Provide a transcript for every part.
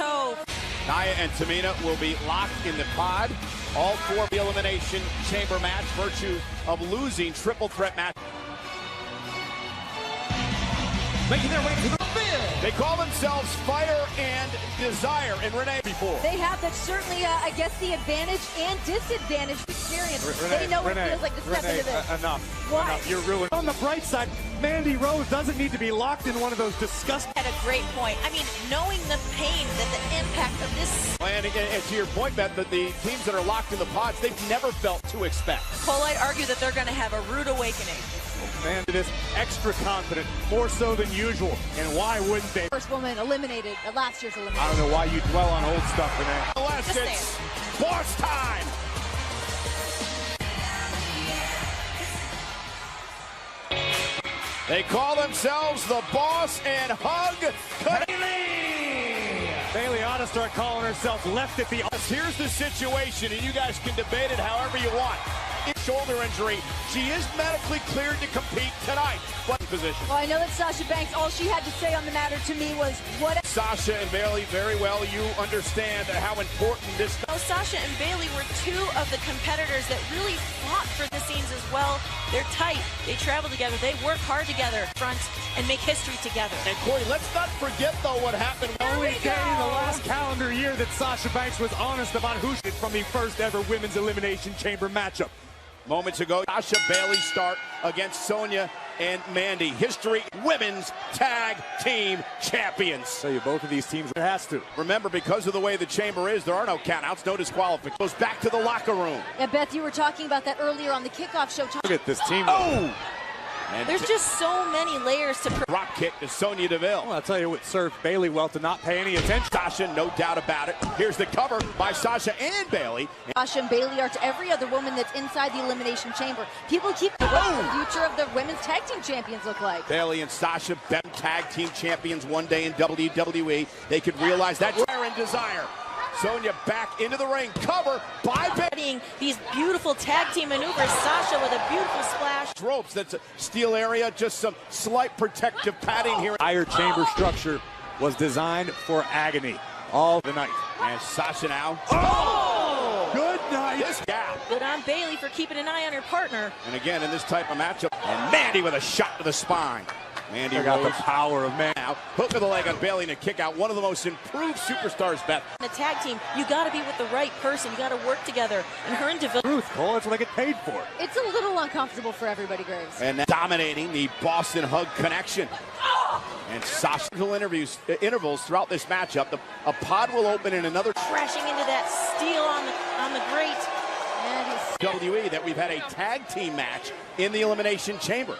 toe. Nia and Tamina will be locked in the pod. All four the elimination chamber match, virtue of losing triple threat match. Making their way to the field. They call themselves Fire and Desire, and Renee before. They have that certainly, I guess, the advantage and disadvantage experience. They know what it feels like to step into this. Enough. Why? Enough. You're ruined. On the bright side, Mandy Rose doesn't need to be locked in one of those disgusting. At a great point. I mean, knowing the pain that the impact of this. And to your point, Beth, that the teams that are locked in the pods, they've never felt to expect. Cole, I'd argue that they're going to have a rude awakening. Man, it is extra confident, more so than usual. And why wouldn't they? First woman eliminated at last year's elimination. I don't know why you dwell on old stuff, Renee. Unless it's boss time. They call themselves the Boss and Hug Bailey ought to start calling herself left at the. Here's the situation, and you guys can debate it however you want. Shoulder injury. She is medically cleared to compete tonight. What position? Well, I know that Sasha Banks, all she had to say on the matter to me was what. Sasha and Bailey, very well, you understand how important this. Well, Sasha and Bailey were two of the competitors that really fought for the scenes as well. They're tight. They travel together. They work hard together, front, and make history together. And Corey, let's not forget though what happened. Only day in the last calendar year that Sasha Banks was honest about who she did from the first ever women's elimination chamber matchup. Moments ago, Sasha Bailey start against Sonya and Mandy. History women's tag team champions. Tell you, both of these teams, it has to. Remember, because of the way the chamber is, there are no countouts, no disqualifications. Goes back to the locker room. Yeah, Beth, you were talking about that earlier on the kickoff show. Look at this team. Oh! And there's just so many layers to. Drop kick to Sonya Deville. Well, I'll tell you what served Bailey well to not pay any attention. Sasha, no doubt about it. Here's the cover by Sasha and Bailey. Sasha and Bailey are to every other woman that's inside the elimination chamber. People keep what the future of the women's tag team champions look like. Bailey and Sasha, been tag team champions one day in WWE. They could realize that. Fire and Desire. Sonya back into the ring. Cover by Bailey. These beautiful tag team maneuvers. Sasha with a beautiful splash. Ropes, that's a steel area. Just some slight protective padding here. Higher chamber structure was designed for agony all the night. And Sasha now. Oh! Good night. This gal. Good on Bailey for keeping an eye on her partner. And again, in this type of matchup, and Mandy with a shot to the spine. Mandy got Rose. the power of man. Now, hook of the leg on Bailey and a kick out. One of the most improved superstars, Beth. In the tag team, you got to be with the right person. You got to work together. And her and Deville. Truth, Cole, that's what I get paid for. It's a little uncomfortable for everybody, Graves. And dominating the Boston Hug connection. And Sasha intervals throughout this matchup. A pod will open in another. Crashing into that steel on the grate. WWE that we've had a tag team match in the Elimination Chamber.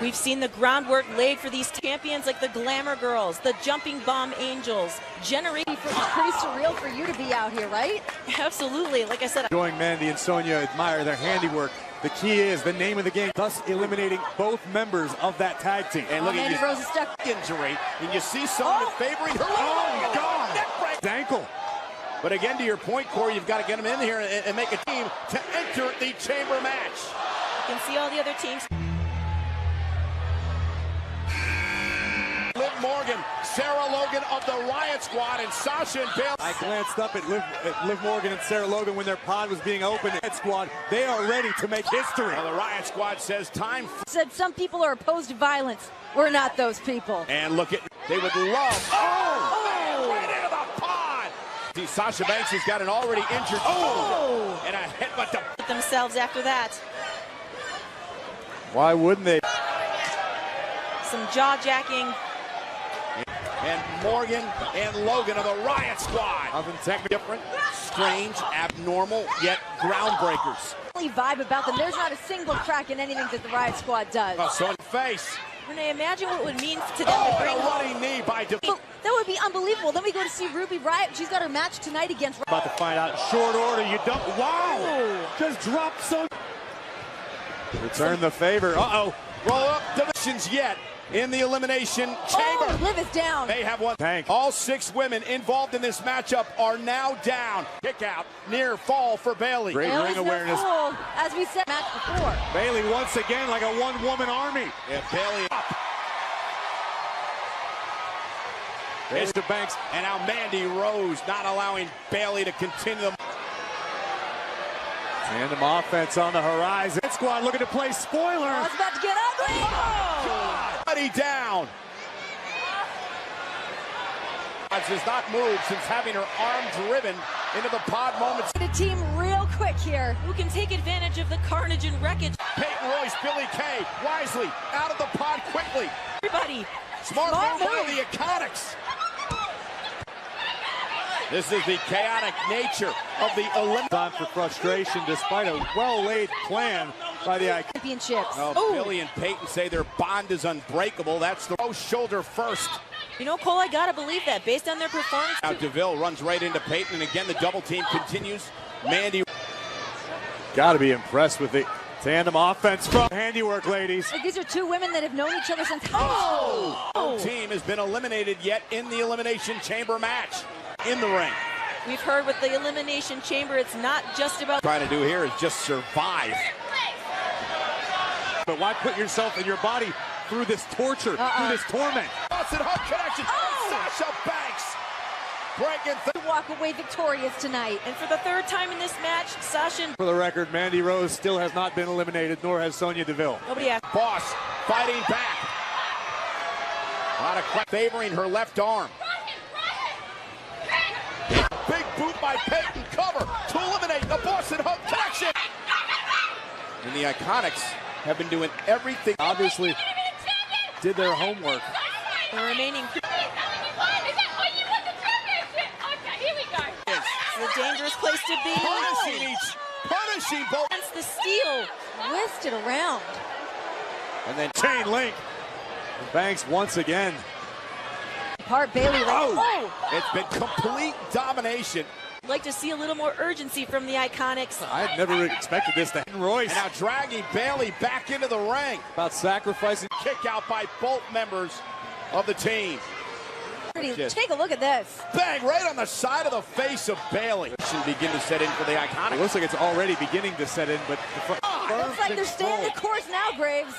We've seen the groundwork laid for these champions like the Glamour Girls, the Jumping Bomb Angels. Pretty surreal for you to be out here, right? Absolutely. Like I said, Enjoying Mandy and Sonya admire their handiwork. The key is the name of the game, thus eliminating both members of that tag team. And look at Mandy Rose is stuck. Injury, and you see Sonya favoring her. Oh, God! His ankle. But again, to your point, Corey, you've got to get them in here and make a team to enter the chamber match. you can see all the other teams. Liv Morgan, Sarah Logan of the Riot Squad, and Sasha and Bailey. I glanced up at Liv Morgan and Sarah Logan when their pod was being opened. Riot Squad, they are ready to make history. Well, the Riot Squad says time. Said some people are opposed to violence. We're not those people. And look at, they would love. Oh! Right into the pod. See, Sasha Banks has got an already injured. Oh! And a headbutt to Themselves after that. Why wouldn't they? Some jaw-jacking. And Morgan and Logan of the Riot Squad. Nothing technically Different, strange, abnormal, yet groundbreakers. Vibe about them. There's not a single crack in anything that the Riot Squad does. Oh, so in the face. Renee, imagine what it would mean to them to Oh, bring and a home. running knee by That would be unbelievable. Then we go to see Ruby Riot. She's got her match tonight against. about to find out. Short order, you dump. Wow! Just dropped some. Return the favor. Uh-oh. Roll up divisions yet in the Elimination Chamber. Oh, Liv is down. They have one. Tank. All 6 women involved in this matchup are now down. Kick out, near fall for Bailey. Great Bailey's ring awareness. no fool, as we said match before. Bailey once again like a one-woman army. Yeah, Bailey up. There's the Banks. And now Mandy Rose not allowing Bayley to continue. Tandem offense on the horizon. Squad looking to play spoiler. Oh, it's about to get ugly. Oh! Buddy down. Has not moved since having her arm driven into the pod moments. The team real quick here. Who can take advantage of the carnage and wreckage? Peyton Royce, Billie Kay, wisely out of the pod quickly. Everybody. Smart move by the Iconics. This is the chaotic nature of the Olympics. Time for frustration despite a well-laid plan by the Iconics. Championships. Oh, Billie and Peyton say their bond is unbreakable. That's the shoulder first. You know, Cole, I gotta believe that based on their performance. Now DeVille runs right into Peyton, and again the double team continues. Mandy. Got to be impressed with the tandem offense from handiwork, ladies. These are two women that have known each other since No team has been eliminated yet in the Elimination Chamber match in the ring. We've heard with the Elimination Chamber, it's not just about Trying to do here is just survive. But why put yourself and your body through this torture, through this torment? Boston Hug connection. Sasha Banks breaking through. to walk away victorious tonight. And for the third time in this match, Sasha and For the record, Mandy Rose still has not been eliminated, nor has Sonya Deville. nobody asked. Boss fighting back. A lot of favoring her left arm. Big boot by Peyton, cover to eliminate the Boston Hug connection. And the Iconics have been doing everything. Obviously did their homework. The remaining It's a dangerous place to be. Punishing both. Against the steel. Whisked it around. And then Chain link. And Banks once again. Part Bayley. It's been complete domination. I'd like to see a little more urgency from the Iconics. I had never expected this to Royce. And now dragging Bayley back into the ring. About sacrificing. Kick out by both members of the team. Take a look at this. Bang, right on the side of the face of Bayley. Should begin to set in for the It Iconics. looks like it's already beginning to set in, but Looks like they're staying the course now, Graves.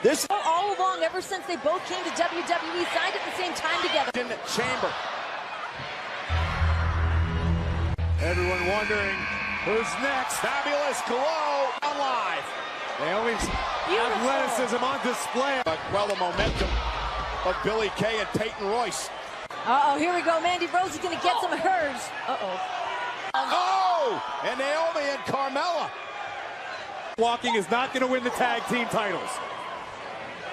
This All along, ever since they both came to WWE, signed at the same time together. in the chamber. everyone wondering who's next. Fabulous glow on live. Naomi's athleticism on display. But well, the momentum of Billie Kay and Peyton Royce. Uh-oh, here we go. Mandy Rose is going to get some of hers. Uh-oh. Oh! And Naomi and Carmella. Walking is not going to win the tag team titles.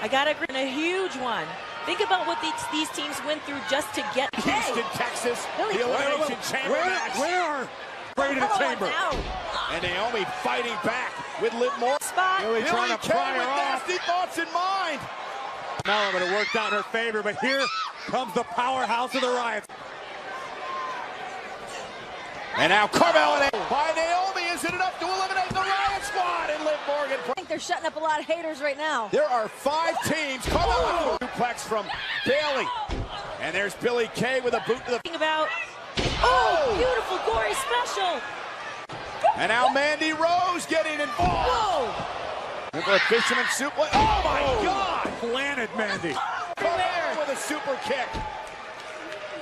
I got to agree on a huge one. Think about what these teams went through just to get Houston, Texas, the Elimination Chamber match. Where? Right in the chamber. And Naomi fighting back with Liv Morgan. Spot. Billie trying to Kay pry her with off. nasty thoughts in mind. Now but it worked out in her favor, but here comes the powerhouse of the Riots. And now Carmella by Naomi. Is it enough to eliminate the Riot Squad? And Liv Morgan. I think they're shutting up a lot of haters right now. There are 5 teams. Carmella suplex from Bayley. And there's Billie Kay with a boot to the... Think about, oh, beautiful, gory special. And now Mandy Rose getting involved. Whoa. And for a fisherman suplex. Oh my God! Planet Mandy. Carmella with a super kick.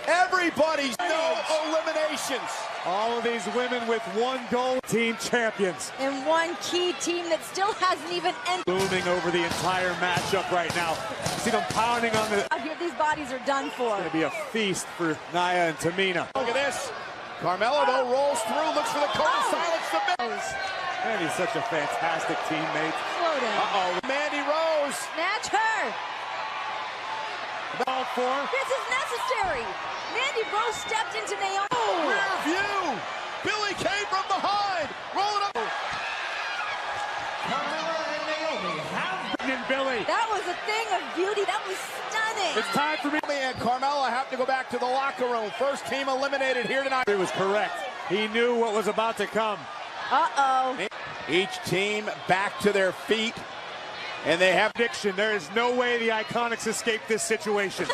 Everybody's no eliminations. All of these women with one goal. Team champions. And one key team that still hasn't even entered. Booming over the entire matchup right now. See them pounding on the... Out here, these bodies are done for. It's going to be a feast for Nia and Tamina. Look at this. Carmella though rolls through, looks for the code of silence. Mandy's such a fantastic teammate. Slow down. Uh-oh, Mandy Rose. Snatch her. Ball for. This is necessary. Mandy Rose stepped into Naomi. Rear view. Billie Kay from behind. Rolling up. Carmella and Naomi have been Billie. That was a thing of beauty. That was stunning. It's time for me. And Carmella have to go back to the locker room. First team eliminated here tonight. He was correct. He knew what was about to come. Uh-oh. Each team back to their feet. And they have Prediction. There is no way the Iconics escape this situation.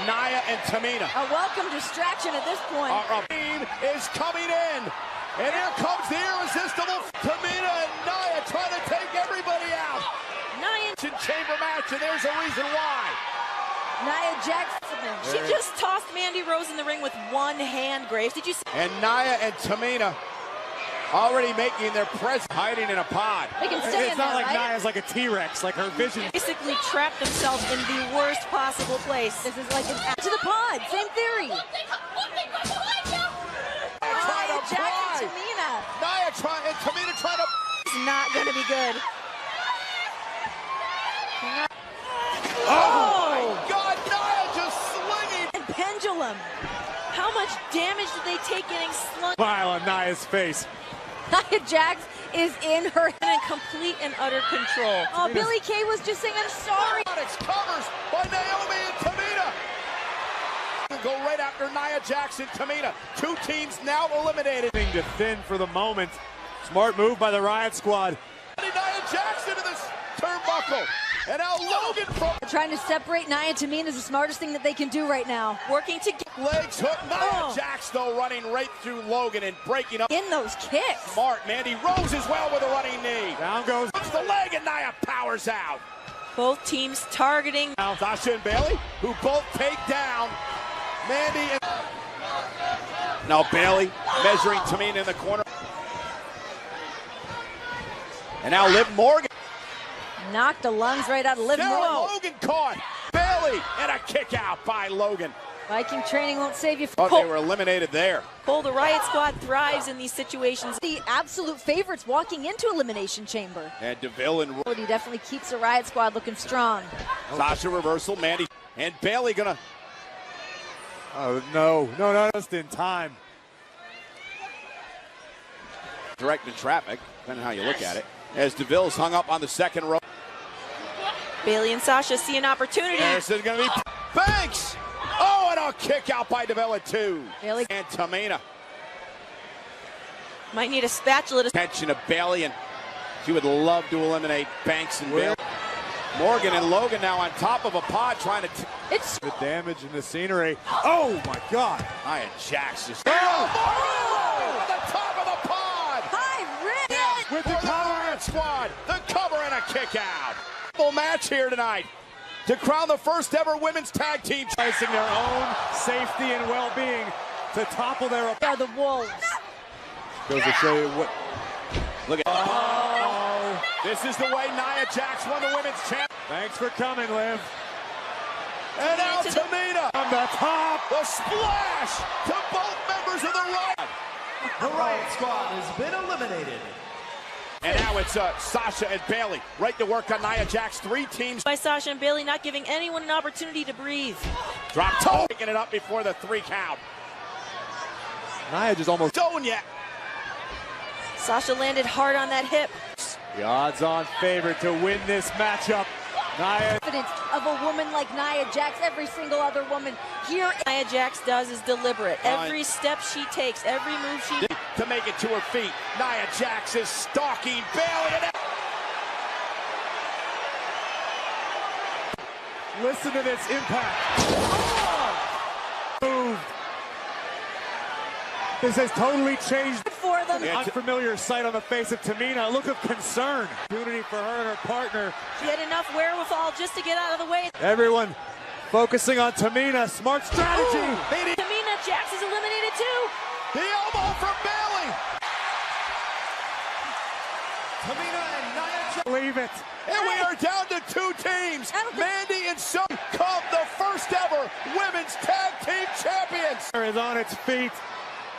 Nia and Tamina. A welcome distraction at this point. Our team is coming in. And here comes the irresistible Tamina and Nia trying to take everybody out. Nia. Chamber match, and there's a reason why. Nia Jax. She just tossed Mandy Rose in the ring with one hand, Graves. Did you see? And Nia and Tamina already making their presence, hiding in a pod. They can stay It's in not there, like right? Nia's like a T-Rex, like her vision. Basically trapped themselves in the worst possible place. This is like an to the pod. Same theory. Nia Jax and Tamina. Nia trying, and Tamina trying to. It's not going to be good. Oh my God, Nia just slinging. And pendulum. How much damage did they take getting slung? Smile on Nia's face. Nia Jax is in her In complete and utter control. Oh, Billie Kay was just saying, I'm sorry. Covers by Naomi and Tamina. Go right after Nia Jax and Tamina. Two teams now eliminated. To thin for the moment. Smart move by the Riot Squad. Nia Jax into this turnbuckle. And now Logan from Trying to separate Nia and Tamina is the smartest thing that they can do right now. Working together. legs hook. Nia Jax though running right through Logan and breaking up. In those kicks. Smart. Mandy Rose as well with a running knee. Down goes. Puts the leg and Nia powers out. Both teams targeting. Sasha and Bayley, who both take down Mandy and... Now Bayley measuring Tamina in the corner. And now Liv Morgan. Knocked the lungs right out of Liv Morgan. Logan caught. Bayley and a kick out by Logan. Viking training won't save you. Oh, they were eliminated there. Cole, the Riot Squad thrives in these situations. The absolute favorites walking into Elimination Chamber. And DeVille and He definitely keeps the Riot Squad looking strong. Sasha reversal. Mandy and Bayley gonna... Oh, no, just in time. Directing traffic, depending on how you look at it. As DeVille's hung up on the second row. Bayley and Sasha see an opportunity. This is going to be Banks. Oh, and a kick out by DeVille at two. Bayley. And Tamina. Might need a spatula to... Attention of Bayley, and she would love to eliminate Banks and Bayley. Morgan and Logan now on top of a pod trying to... It's The damage in the scenery. Oh, my God. Nia Jax just... Oh! At the top of the pod. high risk. With the For Riot Squad, the cover and a kick out. Full match here tonight to crown the first ever women's tag team. Placing their own safety and well-being to topple their... They are the Wolves. Goes to show you what... Look at Oh, this is the way Nia Jax won the women's champ. thanks for coming, Liv. And now Tamina On the top. the splash to both members of the Riot. The Riot Squad has been eliminated. And now it's Sasha and Bayley right to work on Nia Jax. Three teams. By Sasha and Bayley not giving anyone an opportunity to breathe. Drop toe. Picking it up before the 3 count. Nia just almost... Sonya. Sasha landed hard on that hip. The odds-on favorite to win this matchup. Nia... Confidence of a woman like Nia Jax, every single other woman here. Nia Jax does is deliberate. Every step she takes, every move she... To make it to her feet. Nia Jax is stalking Bayley. And Listen to this impact. Moved. This has totally changed. For them. Yeah. Unfamiliar sight on the face of Tamina. A look of concern. Opportunity for her and her partner. She had enough wherewithal just to get out of the way. Everyone focusing on Tamina. Smart strategy. Tamina Jax is eliminated too. the elbow from Bayley. Tamina and Nia Jax. Believe it. And we are down to 2 teams. Mandy and Sonya come the first ever women's tag team champions. Is on its feet.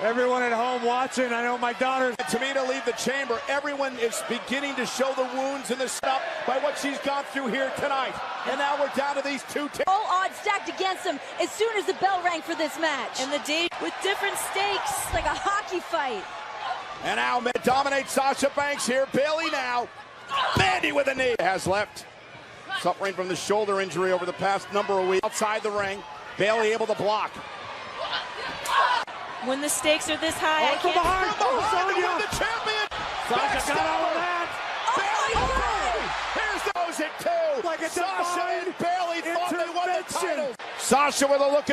Everyone at home watching. I know my daughters. Tamina leave the chamber. Everyone is beginning to show the wounds in the setup by what she's gone through here tonight. And now we're down to these 2 teams. All odds stacked against them as soon as the bell rang for this match. And the day with different stakes. Like a hockey fight. And now dominates Sasha Banks here. Bayley now. Mandy with a knee. Has left. Suffering from the shoulder injury over the past number of weeks. Outside the ring. Bayley able to block. When the stakes are this high, I From can't... behind. From behind to Sonya. win the champion. Sasha got all of that. Bayley. Here's those at 2. Like a Sasha divine and Bayley thought they won the intervention. titles. Sasha with a look at